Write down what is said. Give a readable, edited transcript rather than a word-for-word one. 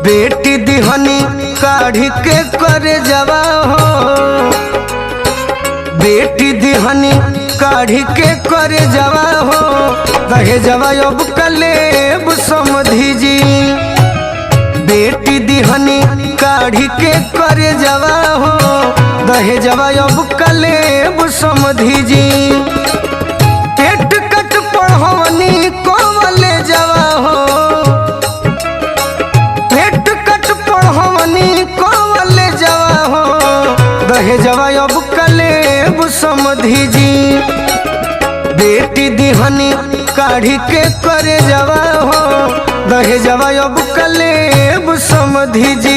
बेटी दिहनी काढ़ी के करे जवा हो, बेटी दिहनी काढ़ी के करे जवा हो, दहे जवा अब कलेब समधी जी। बेटी दिहनी काढ़ी के करे जवा हो, दहे जवा अब कलेब समधी जी। पेट कट पढ़वनी कोवले जवा हो, पेट कट पढ़वनी कोवले जवा हो, दहे जवा अब कलेब समधी जी। बेटी दिहनी काढ़ी के करे जवा हो, दहे जवा अब कलेब समधी जी।